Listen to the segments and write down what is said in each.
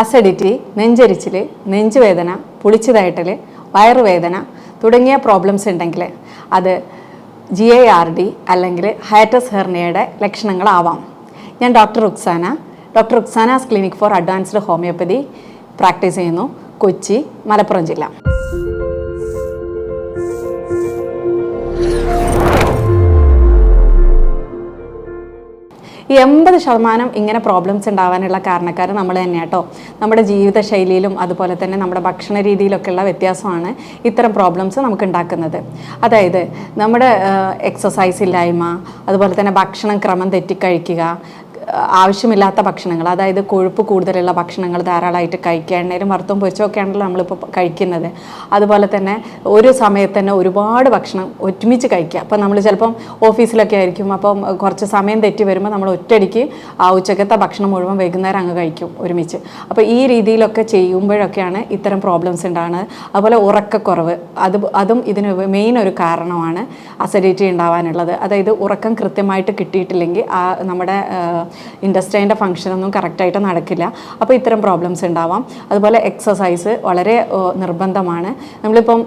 Acidity, നെഞ്ചരിച്ചിൽ, നെഞ്ചുവേദന, പുളിച്ചതായിട്ടൽ, വയറുവേദന തുടങ്ങിയ പ്രോബ്ലംസ് ഉണ്ടെങ്കിൽ അത് GIRD അല്ലെങ്കിൽ ഹയറ്റസ് ഹെർണിയയുടെ ലക്ഷണങ്ങളാവാം. ഞാൻ doctor Ruksana's clinic for advanced homeopathy practice ചെയ്യുന്നു, കൊച്ചി, മലപ്പുറം ജില്ല. ഈ 80% ഇങ്ങനെ പ്രോബ്ലംസ് ഉണ്ടാവാനുള്ള കാരണക്കാർ നമ്മൾ തന്നെ കേട്ടോ. നമ്മുടെ ജീവിതശൈലിയിലും അതുപോലെ തന്നെ നമ്മുടെ ഭക്ഷണ രീതിയിലൊക്കെയുള്ള വ്യത്യാസമാണ് ഇത്തരം പ്രോബ്ലംസ് നമുക്ക് ഉണ്ടാക്കുന്നത്. അതായത് നമ്മുടെ എക്സസൈസ് ഇല്ലായ്മ, അതുപോലെ തന്നെ ഭക്ഷണം ക്രമം തെറ്റിക്കഴിക്കുക, ആവശ്യമില്ലാത്ത ഭക്ഷണങ്ങൾ, അതായത് കൊഴുപ്പ് കൂടുതലുള്ള ഭക്ഷണങ്ങൾ ധാരാളമായിട്ട് കഴിക്കുക, എണ്ണയിലും വറുത്തും പൊരിച്ചൊക്കെയാണല്ലോ നമ്മളിപ്പോൾ കഴിക്കുന്നത്. അതുപോലെ തന്നെ ഒരു സമയത്ത് തന്നെ ഒരുപാട് ഭക്ഷണം ഒരുമിച്ച് കഴിക്കുക. അപ്പോൾ നമ്മൾ ചിലപ്പം ഓഫീസിലൊക്കെ ആയിരിക്കും, അപ്പം കുറച്ച് സമയം തെറ്റി വരുമ്പോൾ നമ്മൾ ഒറ്റയടിക്ക് ഉച്ചക്കത്തെ ഭക്ഷണം മുഴുവൻ വൈകുന്നേരം അങ്ങ് കഴിക്കും ഒരുമിച്ച്. അപ്പോൾ ഈ രീതിയിലൊക്കെ ചെയ്യുമ്പോഴൊക്കെയാണ് ഇത്തരം പ്രോബ്ലംസ് ഉണ്ടാകുന്നത്. അതുപോലെ ഉറക്കക്കുറവ്, അതും ഇതിന് മെയിൻ ഒരു കാരണമാണ് അസിഡിറ്റി ഉണ്ടാവാനുള്ളത്. അതായത് ഉറക്കം കൃത്യമായിട്ട് കിട്ടിയിട്ടില്ലെങ്കിൽ നമ്മുടെ ഇൻഡസ്ട്രൈൻ്റെ ഫംഗ്ഷനൊന്നും കറക്റ്റായിട്ട് നടക്കില്ല. അപ്പോൾ ഇത്തരം പ്രോബ്ലംസ് ഉണ്ടാവാം. അതുപോലെ എക്സസൈസ് വളരെ നിർബന്ധമാണ്. നമ്മളിപ്പം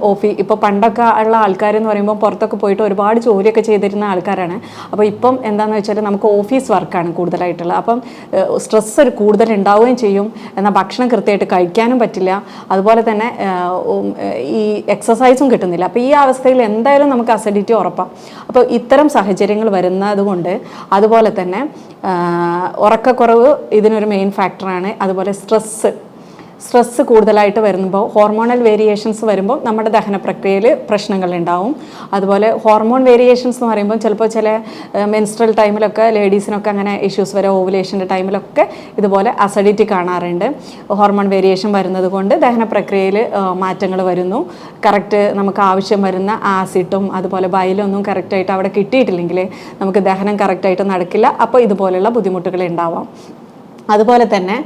ഇപ്പോൾ പണ്ടൊക്കെ ഉള്ള ആൾക്കാരെന്ന് പറയുമ്പോൾ പുറത്തൊക്കെ പോയിട്ട് ഒരുപാട് ജോലിയൊക്കെ ചെയ്തിരുന്ന ആൾക്കാരാണ്. അപ്പോൾ ഇപ്പം എന്താണെന്ന് വെച്ചാൽ നമുക്ക് ഓഫീസ് വർക്കാണ് കൂടുതലായിട്ടുള്ളത്. അപ്പം സ്ട്രെസ് ഒരു കൂടുതൽ ഉണ്ടാവുകയും ചെയ്യും, എന്നാൽ ഭക്ഷണം കൃത്യമായിട്ട് കഴിക്കാനും പറ്റില്ല, അതുപോലെ തന്നെ ഈ എക്സസൈസും കിട്ടുന്നില്ല. അപ്പോൾ ഈ അവസ്ഥയിൽ എന്തായാലും നമുക്ക് അസിഡിറ്റി ഉറപ്പാണ്. അപ്പോൾ ഇത്തരം സാഹചര്യങ്ങൾ വരുന്നത് കൊണ്ട്, അതുപോലെ തന്നെ ഉറക്കക്കുറവ് ഇതിനൊരു മെയിൻ ഫാക്ടറാണ്. അതുപോലെ സ്ട്രെസ്സ് കൂടുതലായിട്ട് വരുമ്പോൾ, ഹോർമോണൽ വേരിയേഷൻസ് വരുമ്പോൾ നമ്മുടെ ദഹന പ്രക്രിയയിൽ പ്രശ്നങ്ങളുണ്ടാവും. അതുപോലെ ഹോർമോൺ വേരിയേഷൻസ് എന്ന് പറയുമ്പോൾ ചിലപ്പോൾ ചില മെൻസ്ട്രൽ ടൈമിലൊക്കെ ലേഡീസിനൊക്കെ അങ്ങനെ ഇഷ്യൂസ് വരെ, ഓവുലേഷൻ്റെ ടൈമിലൊക്കെ ഇതുപോലെ അസിഡിറ്റി കാണാറുണ്ട്. ഹോർമോൺ വേരിയേഷൻ വരുന്നത് കൊണ്ട് ദഹന പ്രക്രിയയിൽ മാറ്റങ്ങൾ വരുന്നു. കറക്റ്റ് നമുക്ക് ആവശ്യം വരുന്ന ആസിഡും അതുപോലെ ബൈലൊന്നും കറക്റ്റായിട്ട് അവിടെ കിട്ടിയിട്ടില്ലെങ്കിൽ നമുക്ക് ദഹനം കറക്റ്റായിട്ട് നടക്കില്ല. അപ്പോൾ ഇതുപോലെയുള്ള ബുദ്ധിമുട്ടുകൾ ഉണ്ടാവാം. അതുപോലെ തന്നെ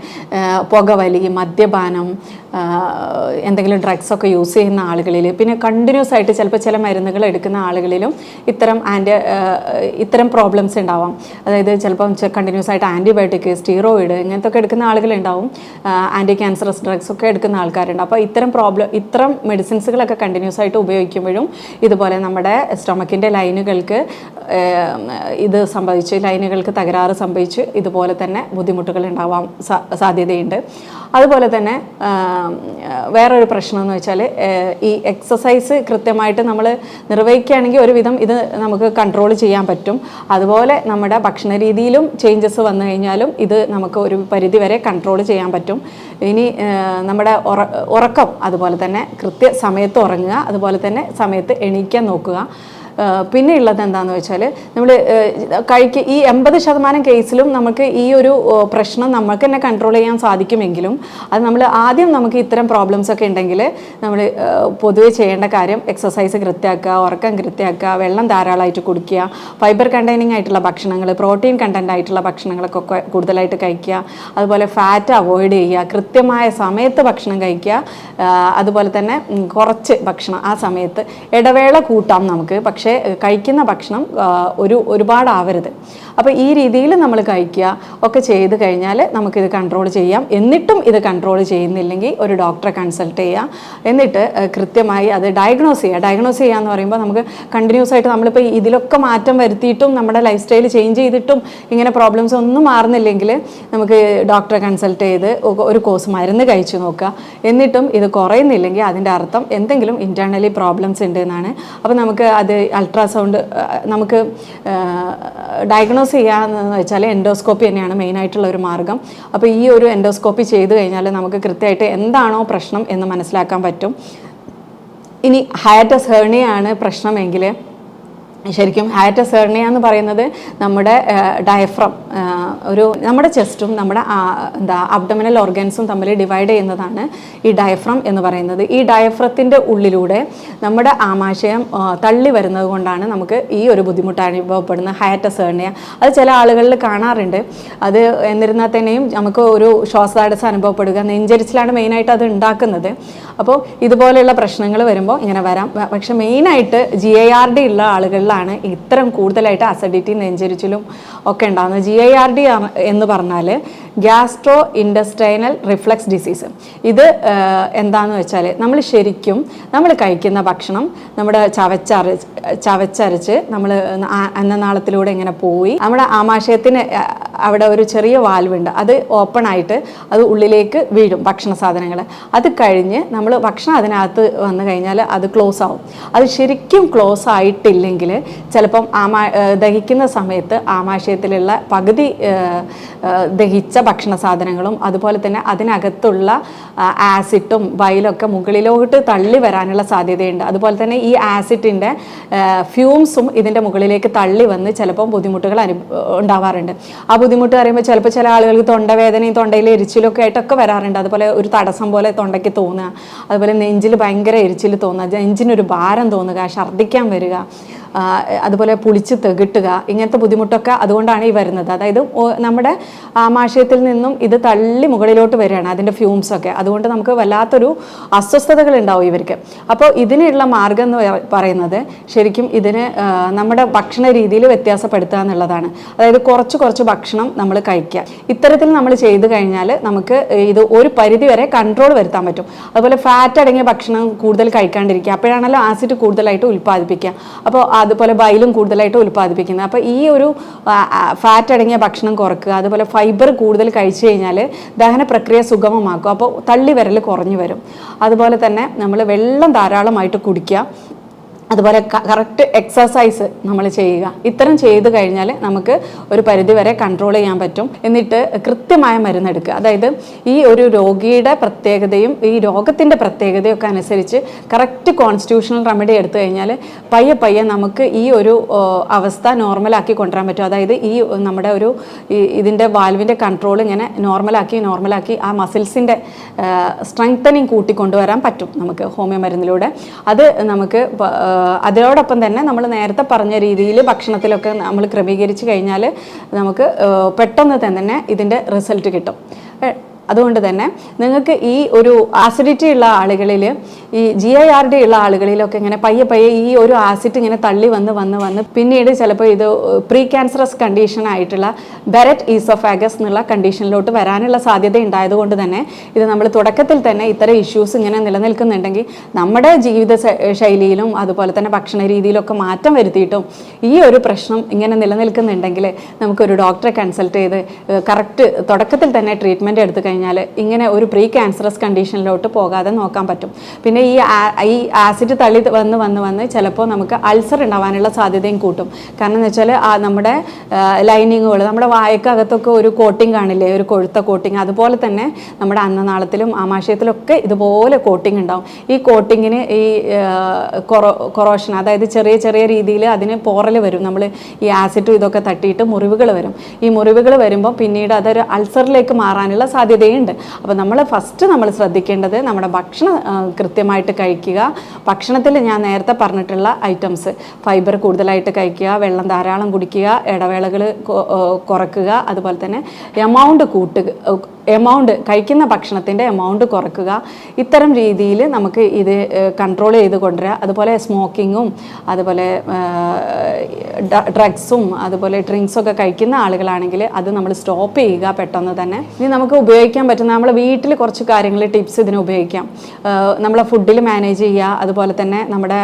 പുകവലി, മദ്യപാനം, എന്തെങ്കിലും ഡ്രഗ്സൊക്കെ യൂസ് ചെയ്യുന്ന ആളുകളിൽ, പിന്നെ കണ്ടിന്യൂസ് ആയിട്ട് ചിലപ്പോൾ ചില മരുന്നുകൾ എടുക്കുന്ന ആളുകളിലും ഇത്തരം പ്രോബ്ലംസ് ഉണ്ടാവാം. അതായത് ചിലപ്പം കണ്ടിന്യൂസ് ആയിട്ട് ആൻറ്റിബയോട്ടിക്, സ്റ്റീറോയിഡ് ഇങ്ങനത്തെ ഒക്കെ എടുക്കുന്ന ആളുകളുണ്ടാവും. ആൻറ്റി ക്യാൻസറസ് ഡ്രഗ്സ് ഒക്കെ എടുക്കുന്ന ആൾക്കാരുണ്ട്. അപ്പോൾ ഇത്തരം മെഡിസിൻസുകളൊക്കെ കണ്ടിന്യൂസ് ആയിട്ട് ഉപയോഗിക്കുമ്പോഴും ഇതുപോലെ നമ്മുടെ സ്റ്റൊമക്കിൻ്റെ ലൈനുകൾക്ക് ഇത് സംഭവിച്ച്, ലൈനുകൾക്ക് തകരാറ് സംഭവിച്ച് ഇതുപോലെ തന്നെ ബുദ്ധിമുട്ടുകൾ ഉണ്ടാവാൻ സാധ്യതയുണ്ട്. അതുപോലെ തന്നെ വേറൊരു പ്രശ്നം എന്ന് വെച്ചാൽ, ഈ എക്സസൈസ് കൃത്യമായിട്ട് നമ്മൾ നിർവഹിക്കുകയാണെങ്കിൽ ഒരുവിധം ഇത് നമുക്ക് കൺട്രോൾ ചെയ്യാൻ പറ്റും. അതുപോലെ നമ്മുടെ ഭക്ഷണ രീതിയിലും ചേഞ്ചസ് വന്നു കഴിഞ്ഞാലും ഇത് നമുക്ക് ഒരു പരിധി വരെ കൺട്രോൾ ചെയ്യാൻ പറ്റും. ഇനി നമ്മുടെ ഉറക്കം, അതുപോലെ തന്നെ സമയത്ത് ഉറങ്ങുക, അതുപോലെ തന്നെ സമയത്ത് എണീക്കാൻ നോക്കുക. പിന്നെ ഉള്ളത് എന്താണെന്ന് വെച്ചാൽ, നമ്മൾ ഈ 80% കേസിലും നമുക്ക് ഈ ഒരു പ്രശ്നം നമുക്ക് തന്നെ കൺട്രോൾ ചെയ്യാൻ സാധിക്കുമെങ്കിലും, അത് നമുക്ക് ഇത്തരം പ്രോബ്ലംസ് ഒക്കെ ഉണ്ടെങ്കിൽ നമ്മൾ പൊതുവെ ചെയ്യേണ്ട കാര്യം എക്സസൈസ് കൃത്യമാക്കുക, ഉറക്കം കൃത്യമാക്കുക, വെള്ളം ധാരാളമായിട്ട് കുടിക്കുക, ഫൈബർ കണ്ടെയ്നിങ് ആയിട്ടുള്ള ഭക്ഷണങ്ങൾ, പ്രോട്ടീൻ കണ്ടൻ്റ് ആയിട്ടുള്ള ഭക്ഷണങ്ങളൊക്കെ കൂടുതലായിട്ട് കഴിക്കുക, അതുപോലെ ഫാറ്റ് അവോയ്ഡ് ചെയ്യുക, കൃത്യമായ സമയത്ത് ഭക്ഷണം കഴിക്കുക, അതുപോലെ തന്നെ കുറച്ച് ഭക്ഷണം ആ സമയത്ത് ഇടവേള കൂട്ടാം നമുക്ക്, പക്ഷേ കഴിക്കുന്ന ഭക്ഷണം ഒരുപാടാവരുത്. അപ്പോൾ ഈ രീതിയിൽ നമ്മൾ കഴിക്കുക ഒക്കെ ചെയ്ത് കഴിഞ്ഞാൽ നമുക്കിത് കൺട്രോൾ ചെയ്യാം. എന്നിട്ടും ഇത് കൺട്രോൾ ചെയ്യുന്നില്ലെങ്കിൽ ഒരു ഡോക്ടറെ കൺസൾട്ട് ചെയ്യുക. എന്നിട്ട് കൃത്യമായി അത് ഡയഗ്നോസ് ചെയ്യുക എന്ന് പറയുമ്പോൾ, നമുക്ക് കണ്ടിന്യൂസ് ആയിട്ട് നമ്മളിപ്പോൾ ഇതിലൊക്കെ മാറ്റം വരുത്തിയിട്ടും നമ്മുടെ ലൈഫ് സ്റ്റൈൽ ചേഞ്ച് ചെയ്തിട്ടും ഇങ്ങനെ പ്രോബ്ലംസ് ഒന്നും മാറുന്നില്ലെങ്കിൽ നമുക്ക് ഡോക്ടറെ കൺസൾട്ട് ചെയ്ത് ഒരു കോഴ്സ് മരുന്ന് കഴിച്ചു നോക്കുക. എന്നിട്ടും ഇത് കുറയുന്നില്ലെങ്കിൽ അതിൻ്റെ അർത്ഥം എന്തെങ്കിലും ഇൻറ്റേർണലി പ്രോബ്ലംസ് ഉണ്ട് എന്നാണ്. അപ്പോൾ നമുക്ക് അത് അൾട്രാസൗണ്ട് നമുക്ക് ഡയഗ്നോസ് ചെയ്യാമെന്ന് വെച്ചാൽ എൻഡോസ്കോപ്പി തന്നെയാണ് മെയിനായിട്ടുള്ള ഒരു മാർഗം. അപ്പോൾ ഈ ഒരു എൻഡോസ്കോപ്പി ചെയ്ത് കഴിഞ്ഞാൽ നമുക്ക് കൃത്യമായിട്ട് എന്താണോ പ്രശ്നം എന്ന് മനസ്സിലാക്കാൻ പറ്റും. ഇനി ഹയറ്റസ് ഹെർണിയാണ് പ്രശ്നമെങ്കിൽ, ശരിക്കും ഹയറ്റസ് ഹെർണിയ എന്ന് പറയുന്നത് നമ്മുടെ ഡയഫ്രം, നമ്മുടെ ചെസ്റ്റും നമ്മുടെ അബ്ഡമിനൽ ഓർഗൻസും തമ്മിൽ ഡിവൈഡ് ചെയ്യുന്നതാണ് ഈ ഡയഫ്രം എന്ന് പറയുന്നത്. ഈ ഡയഫ്രത്തിൻ്റെ ഉള്ളിലൂടെ നമ്മുടെ ആമാശയം തള്ളി വരുന്നത് കൊണ്ടാണ് നമുക്ക് ഈ ഒരു ബുദ്ധിമുട്ട് അനുഭവപ്പെടുന്ന ഹയറ്റസ് ഹെർണിയ. അത് ചില ആളുകളിൽ കാണാറുണ്ട്. അത് എന്നിരുന്നാൽ തന്നെയും നമുക്ക് ഒരു ശ്വാസതടസ്സം അനുഭവപ്പെടുക, നെഞ്ചരിച്ചിലാണ് മെയിനായിട്ട് അത് ഉണ്ടാക്കുന്നത്. അപ്പോൾ ഇതുപോലെയുള്ള പ്രശ്നങ്ങൾ വരുമ്പോൾ ഇങ്ങനെ വരാം. പക്ഷെ മെയിനായിട്ട് GIRD ഉള്ള ആളുകളിൽ ആളുകളിലാണ് ഇത്തരം കൂടുതലായിട്ട് അസിഡിറ്റി നെഞ്ചരിച്ചിലും ഒക്കെ ഉണ്ടാകുന്നത്. GIRD എന്ന് പറഞ്ഞാൽ ഗ്യാസ്ട്രോ ഇൻഡസ്ട്രൈനൽ റിഫ്ലക്സ് ഡിസീസ്. ഇത് എന്താണെന്ന് വെച്ചാൽ നമ്മൾ കഴിക്കുന്ന ഭക്ഷണം നമ്മുടെ ചവച്ചരച്ച് നമ്മൾ അന്നനാളത്തിലൂടെ ഇങ്ങനെ പോയി നമ്മുടെ ആമാശയത്തിന് അവിടെ ഒരു ചെറിയ വാൽവുണ്ട്, അത് ഓപ്പൺ ആയിട്ട് അത് ഉള്ളിലേക്ക് വീഴും ഭക്ഷണ സാധനങ്ങൾ. അത് കഴിഞ്ഞ് നമ്മൾ ഭക്ഷണം അതിനകത്ത് വന്നു കഴിഞ്ഞാൽ അത് ക്ലോസ് ആവും. അത് ശരിക്കും ക്ലോസ് ആയിട്ടില്ലെങ്കിൽ ചിലപ്പം ദഹിക്കുന്ന സമയത്ത് ആമാശയത്തിലുള്ള പകുതി ദഹിച്ച ഭക്ഷണ സാധനങ്ങളും അതുപോലെ തന്നെ അതിനകത്തുള്ള ആസിഡും ബൈലൊക്കെ മുകളിലോട്ട് തള്ളി വരാനുള്ള സാധ്യതയുണ്ട്. അതുപോലെ തന്നെ ഈ ആസിഡിൻ്റെ ഫ്യൂംസും ഇതിൻ്റെ മുകളിലേക്ക് തള്ളി വന്ന് ചിലപ്പം ബുദ്ധിമുട്ടുകൾ ഉണ്ടാവാറുണ്ട്. ആ ബുദ്ധിമുട്ട് പറയുമ്പോൾ ചിലപ്പോൾ ചില ആളുകൾക്ക് തൊണ്ടവേദനയും തൊണ്ടയിൽ എരിച്ചിലൊക്കെ ആയിട്ടൊക്കെ വരാറുണ്ട്. അതുപോലെ ഒരു തടസ്സം പോലെ തൊണ്ടയ്ക്ക് തോന്നുക, അതുപോലെ നെഞ്ചിൽ ഭയങ്കര എരിച്ചിൽ തോന്നുക, നെഞ്ചിനൊരു ഭാരം തോന്നുക, ഛർദ്ദിക്കാൻ വരിക, അതുപോലെ പുളിച്ച് തെകിട്ടുക, ഇങ്ങനത്തെ ബുദ്ധിമുട്ടൊക്കെ അതുകൊണ്ടാണ് ഈ വരുന്നത്. അതായത് നമ്മുടെ ആമാശയത്തിൽ നിന്നും ഇത് തള്ളി മുകളിലോട്ട് വരികയാണ് അതിൻ്റെ ഫ്യൂംസൊക്കെ. അതുകൊണ്ട് നമുക്ക് വല്ലാത്തൊരു അസ്വസ്ഥതകൾ ഉണ്ടാവും ഇവർക്ക്. അപ്പോൾ ഇതിനുള്ള മാർഗം എന്ന് പറയുന്നത് ശരിക്കും ഇതിന് നമ്മുടെ ഭക്ഷണ രീതിയിൽ വ്യത്യാസപ്പെടുത്തുക എന്നുള്ളതാണ്. അതായത് കുറച്ച് ഭക്ഷണം നമ്മൾ കഴിക്കുക. ഇത്തരത്തിൽ നമ്മൾ ചെയ്തു കഴിഞ്ഞാൽ നമുക്ക് ഇത് ഒരു പരിധി വരെ കൺട്രോൾ വരുത്താൻ പറ്റും. അതുപോലെ ഫാറ്റ് അടങ്ങിയ ഭക്ഷണം കൂടുതൽ കഴിക്കാണ്ടിരിക്കുക, അപ്പോഴാണല്ലോ ആസിഡ് കൂടുതലായിട്ട് ഉൽപ്പാദിപ്പിക്കുക. അപ്പോൾ അതുപോലെ ബൈലും കൂടുതലായിട്ട് ഉൽപ്പാദിപ്പിക്കുന്നത്. അപ്പോൾ ഈ ഒരു ഫാറ്റ് അടങ്ങിയ ഭക്ഷണം കുറക്കുക, അതുപോലെ ഫൈബർ കൂടുതൽ കഴിച്ചു കഴിഞ്ഞാൽ ദഹന പ്രക്രിയ സുഗമമാക്കും. അപ്പോൾ തള്ളി വരൽ കുറഞ്ഞു വരും. അതുപോലെ തന്നെ നമ്മൾ വെള്ളം ധാരാളമായിട്ട് കുടിക്കുക, അതുപോലെ കറക്റ്റ് എക്സസൈസ് നമ്മൾ ചെയ്യുക. ഇത്തരം ചെയ്ത് കഴിഞ്ഞാൽ നമുക്ക് ഒരു പരിധിവരെ കൺട്രോൾ ചെയ്യാൻ പറ്റും. എന്നിട്ട് കൃത്യമായ മരുന്നെടുക്കുക. അതായത് ഈ ഒരു രോഗിയുടെ പ്രത്യേകതയും ഈ രോഗത്തിൻ്റെ പ്രത്യേകതയും ഒക്കെ അനുസരിച്ച് കറക്റ്റ് കോൺസ്റ്റിറ്റ്യൂഷണൽ റെമഡി എടുത്തു കഴിഞ്ഞാൽ പയ്യെ നമുക്ക് ഈ ഒരു അവസ്ഥ നോർമലാക്കി കൊണ്ടുവരാൻ പറ്റും. അതായത് ഈ നമ്മുടെ ഒരു ഇതിൻ്റെ വാൽവിൻ്റെ കൺട്രോൾ ഇങ്ങനെ നോർമലാക്കി ആ മസിൽസിൻ്റെ സ്ട്രെങ്തനിങ് കൂട്ടിക്കൊണ്ടുവരാൻ പറ്റും നമുക്ക് ഹോമിയോ മരുന്നിലൂടെ. അത് നമുക്ക് അതോടൊപ്പം തന്നെ നമ്മൾ നേരത്തെ പറഞ്ഞ രീതിയിൽ ഭക്ഷണത്തിലൊക്കെ നമ്മൾ ക്രമീകരിച്ച് കഴിഞ്ഞാൽ നമുക്ക് പെട്ടെന്ന് തന്നെ ഇതിൻ്റെ റിസൾട്ട് കിട്ടും. അതുകൊണ്ട് തന്നെ നിങ്ങൾക്ക് ഈ ഒരു ആസിഡിറ്റി ഉള്ള ആളുകളിൽ, ഈ GIRD ഉള്ള ആളുകളിലൊക്കെ ഇങ്ങനെ പയ്യെ ഈ ഒരു ആസിഡ് ഇങ്ങനെ തള്ളി വന്ന് പിന്നീട് ചിലപ്പോൾ ഇത് പ്രീ ക്യാൻസറസ് കണ്ടീഷൻ ആയിട്ടുള്ള ബെററ്റ് ഈസോഫാഗസ് എന്നുള്ള കണ്ടീഷനിലോട്ട് വരാനുള്ള സാധ്യത ഉണ്ടായതുകൊണ്ട് തന്നെ ഇത് നമ്മൾ തുടക്കത്തിൽ തന്നെ ഇത്തരം ഇഷ്യൂസ് ഇങ്ങനെ നിലനിൽക്കുന്നുണ്ടെങ്കിൽ നമ്മുടെ ജീവിത ശൈലിയിലും അതുപോലെ തന്നെ ഭക്ഷണ രീതിയിലൊക്കെ മാറ്റം വരുത്തിയിട്ടും ഈ ഒരു പ്രശ്നം ഇങ്ങനെ നിലനിൽക്കുന്നുണ്ടെങ്കിൽ നമുക്കൊരു ഡോക്ടറെ കൺസൾട്ട് ചെയ്ത് കറക്റ്റ് തുടക്കത്തിൽ തന്നെ ട്രീറ്റ്മെൻറ്റ് എടുത്ത് കഴിഞ്ഞാൽ ഇങ്ങനെ ഒരു പ്രീ ക്യാൻസറസ് കണ്ടീഷനിലോട്ട് പോകാതെ നോക്കാൻ പറ്റും. പിന്നെ ഈ ആസിഡ് തള്ളി വന്ന് ചിലപ്പോൾ നമുക്ക് അൾസർ ഉണ്ടാവാനുള്ള സാധ്യതയും കൂട്ടും. കാരണം എന്ന് വെച്ചാൽ നമ്മുടെ ലൈനിങ്ങുകൾ, നമ്മുടെ വായക്കകത്തൊക്കെ ഒരു കോട്ടിങ് കാണില്ലേ, ഒരു കൊഴുത്ത കോട്ടിങ്, അതുപോലെ തന്നെ നമ്മുടെ അന്നനാളത്തിലും ആമാശയത്തിലൊക്കെ ഇതുപോലെ കോട്ടിങ് ഉണ്ടാവും. ഈ കോട്ടിങ്ങിന് ഈ കൊറോഷൻ, അതായത് ചെറിയ രീതിയിൽ അതിന് പോറൽ വരും. നമ്മൾ ഈ ആസിഡും ഇതൊക്കെ തട്ടിയിട്ട് മുറിവുകൾ വരും. ഈ മുറിവുകൾ വരുമ്പോൾ പിന്നീട് അതൊരു അൾസറിലേക്ക് മാറാനുള്ള സാധ്യതയുണ്ട്. അപ്പോൾ നമ്മൾ ശ്രദ്ധിക്കേണ്ടത് നമ്മുടെ ഭക്ഷണം കൃത്യമായിട്ട് കഴിക്കുക. ഭക്ഷണത്തിൽ ഞാൻ നേരത്തെ പറഞ്ഞിട്ടുള്ള ഐറ്റംസ്, ഫൈബർ കൂടുതലായിട്ട് കഴിക്കുക, വെള്ളം ധാരാളം കുടിക്കുക, ഇടവേളകൾ കുറയ്ക്കുക, അതുപോലെ തന്നെ എമൗണ്ട് കഴിക്കുന്ന ഭക്ഷണത്തിൻ്റെ എമൗണ്ട് കുറയ്ക്കുക. ഇത്തരം രീതിയിൽ നമുക്ക് ഇത് കൺട്രോൾ ചെയ്ത് കൊണ്ടുവരിക. അതുപോലെ സ്മോക്കിങ്ങും അതുപോലെ ഡ്രഗ്സും അതുപോലെ ഡ്രിങ്ക്സൊക്കെ കഴിക്കുന്ന ആളുകളാണെങ്കിൽ അത് നമ്മൾ സ്റ്റോപ്പ് ചെയ്യുക പെട്ടെന്ന് തന്നെ. ഇനി നമുക്ക് ഉപയോഗിക്കാൻ പറ്റുന്ന നമ്മളെ വീട്ടിൽ കുറച്ച് കാര്യങ്ങൾ, ടിപ്സ് ഇതിന് ഉപയോഗിക്കാം. നമ്മളെ ഫുഡിൽ മാനേജ് ചെയ്യുക, അതുപോലെ തന്നെ നമ്മുടെ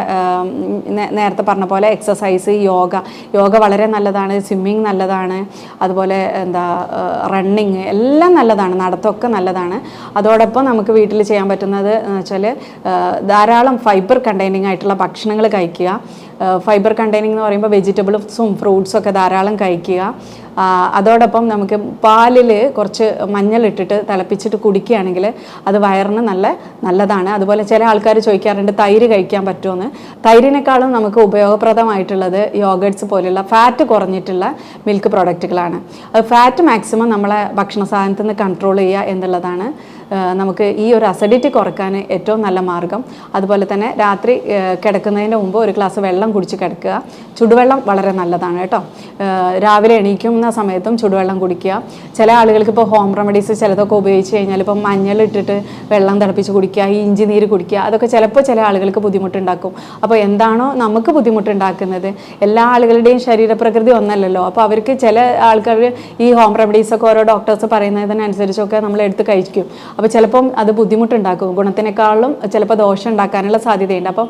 നേരത്തെ പറഞ്ഞ പോലെ എക്സസൈസ്, യോഗ വളരെ നല്ലതാണ്, സ്വിമ്മിങ് നല്ലതാണ്, അതുപോലെ റണ്ണിങ് എല്ലാം നല്ലതാണ്, നടത്തമൊക്കെ നല്ലതാണ്. അതോടൊപ്പം നമുക്ക് വീട്ടിൽ ചെയ്യാൻ പറ്റുന്നത് എന്ന് വെച്ചാൽ ധാരാളം ഫൈബർ കണ്ടെയ്നിങ് ആയിട്ടുള്ള ഭക്ഷണങ്ങൾ കഴിക്കുക. ഫൈബർ കണ്ടെയ്നിങ് എന്ന് പറയുമ്പോൾ വെജിറ്റബിൾസും ഫ്രൂട്ട്സും ഒക്കെ ധാരാളം കഴിക്കുക. അതോടൊപ്പം നമുക്ക് പാലിൽ കുറച്ച് മഞ്ഞളിട്ടിട്ട് തിളപ്പിച്ചിട്ട് കുടിക്കുകയാണെങ്കിൽ അത് വയറിന് നല്ലതാണ്. അതുപോലെ ചില ആൾക്കാർ ചോദിക്കാറുണ്ട് തൈര് കഴിക്കാൻ പറ്റുമെന്ന്. തൈരിനേക്കാളും നമുക്ക് ഉപയോഗപ്രദമായിട്ടുള്ളത് യോഗേർട്സ് പോലെയുള്ള ഫാറ്റ് കുറഞ്ഞിട്ടുള്ള മിൽക്ക് പ്രോഡക്റ്റുകളാണ്. അത് ഫാറ്റ് മാക്സിമം നമ്മളെ ഭക്ഷണ സാധനത്തിൽ നിന്ന് കൺട്രോൾ ചെയ്യുക എന്നുള്ളതാണ് നമുക്ക് ഈ ഒരു അസിഡിറ്റി കുറക്കാൻ ഏറ്റവും നല്ല മാർഗ്ഗം. അതുപോലെ തന്നെ രാത്രി കിടക്കുന്നതിന് മുമ്പ് ഒരു ഗ്ലാസ് വെള്ളം കുടിച്ച് കിടക്കുക. ചുടുവെള്ളം വളരെ നല്ലതാണ് കേട്ടോ. രാവിലെ എണീക്കുന്ന സമയത്തും ചുടുവെള്ളം കുടിക്കുക. ചില ആളുകൾക്ക് ഇപ്പോൾ ഹോം റെമഡീസ് ചിലതൊക്കെ ഉപയോഗിച്ച് കഴിഞ്ഞാൽ ഇപ്പം മഞ്ഞളിട്ടിട്ട് വെള്ളം തിളപ്പിച്ച് കുടിക്കുക, ഈ ഇഞ്ചി നീര് കുടിക്കുക, അതൊക്കെ ചിലപ്പോൾ ചില ആളുകൾക്ക് ബുദ്ധിമുട്ടുണ്ടാക്കും. അപ്പോൾ എന്താണോ നമുക്ക് ബുദ്ധിമുട്ടുണ്ടാക്കുന്നത്, എല്ലാ ആളുകളുടെയും ശരീരപ്രകൃതി ഒന്നല്ലല്ലോ. അപ്പോൾ അവർക്ക് ചില ആൾക്കാർ ഈ ഹോം റെമഡീസൊക്കെ ഓരോ ഡോക്ടേഴ്സ് പറയുന്നതിനനുസരിച്ചൊക്കെ നമ്മൾ എടുത്ത് കഴിക്കും. അപ്പോൾ ചിലപ്പം അത് ബുദ്ധിമുട്ടുണ്ടാക്കും, ഗുണത്തിനേക്കാളും ചിലപ്പോൾ ദോഷം ഉണ്ടാക്കാനുള്ള സാധ്യതയുണ്ട്. അപ്പം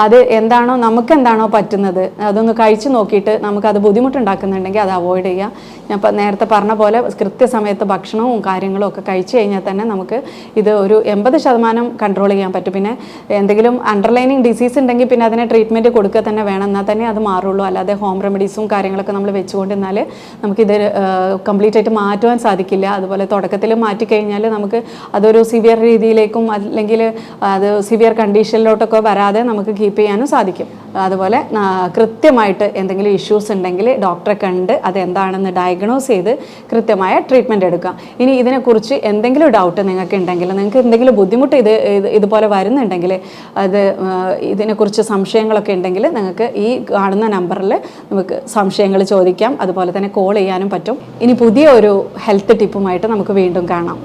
അത് എന്താണോ നമുക്ക് എന്താണോ പറ്റുന്നത് അതൊന്ന് കഴിച്ച് നോക്കിയിട്ട് നമുക്കത് ബുദ്ധിമുട്ടുണ്ടാക്കുന്നുണ്ടെങ്കിൽ അത് അവോയ്ഡ് ചെയ്യുക. ഞാൻ ഇപ്പോൾ നേരത്തെ പറഞ്ഞ പോലെ കൃത്യസമയത്ത് ഭക്ഷണവും കാര്യങ്ങളും ഒക്കെ കഴിച്ചു കഴിഞ്ഞാൽ തന്നെ നമുക്ക് ഇത് ഒരു 80% കൺട്രോൾ ചെയ്യാൻ പറ്റും. പിന്നെ എന്തെങ്കിലും അണ്ടർലൈനിങ് ഡിസീസ് ഉണ്ടെങ്കിൽ പിന്നെ അതിനെ ട്രീറ്റ്മെൻറ്റ് കൊടുക്കുക തന്നെ വേണം, എന്നാൽ തന്നെ അത് മാറുള്ളൂ. അല്ലാതെ ഹോം റെമഡീസും കാര്യങ്ങളൊക്കെ നമ്മൾ വെച്ചുകൊണ്ടിരുന്നാൽ നമുക്കിത് കംപ്ലീറ്റ് ആയിട്ട് മാറ്റുവാൻ സാധിക്കില്ല. അതുപോലെ തുടക്കത്തിൽ മാറ്റിക്കഴിഞ്ഞാൽ നമുക്ക് അതൊരു സിവിയർ രീതിയിലേക്കും അല്ലെങ്കിൽ അത് സിവിയർ കണ്ടീഷനിലോട്ടൊക്കെ വരാതെ നമുക്ക് കീപ്പ് ചെയ്യാനും സാധിക്കും. അതുപോലെ കൃത്യമായിട്ട് എന്തെങ്കിലും ഇഷ്യൂസ് ഉണ്ടെങ്കിൽ ഡോക്ടറെ കണ്ട് അതെന്താണെന്ന് ഡയഗ്നോസ് ചെയ്ത് കൃത്യമായ ട്രീറ്റ്മെൻറ്റ് എടുക്കുക. ഇനി ഇതിനെക്കുറിച്ച് എന്തെങ്കിലും ഡൗട്ട് നിങ്ങൾക്ക് ഉണ്ടെങ്കിൽ, നിങ്ങൾക്ക് എന്തെങ്കിലും ബുദ്ധിമുട്ട് ഇതുപോലെ വരുന്നുണ്ടെങ്കിൽ, അത് ഇതിനെക്കുറിച്ച് സംശയങ്ങളൊക്കെ ഉണ്ടെങ്കിൽ നിങ്ങൾക്ക് ഈ കാണുന്ന നമ്പറിൽ നമുക്ക് സംശയങ്ങൾ ചോദിക്കാം. അതുപോലെ തന്നെ കോൾ ചെയ്യാനും പറ്റും. ഇനി പുതിയ ഒരു ഹെൽത്ത് ടിപ്പുമായിട്ട് നമുക്ക് വീണ്ടും കാണാം.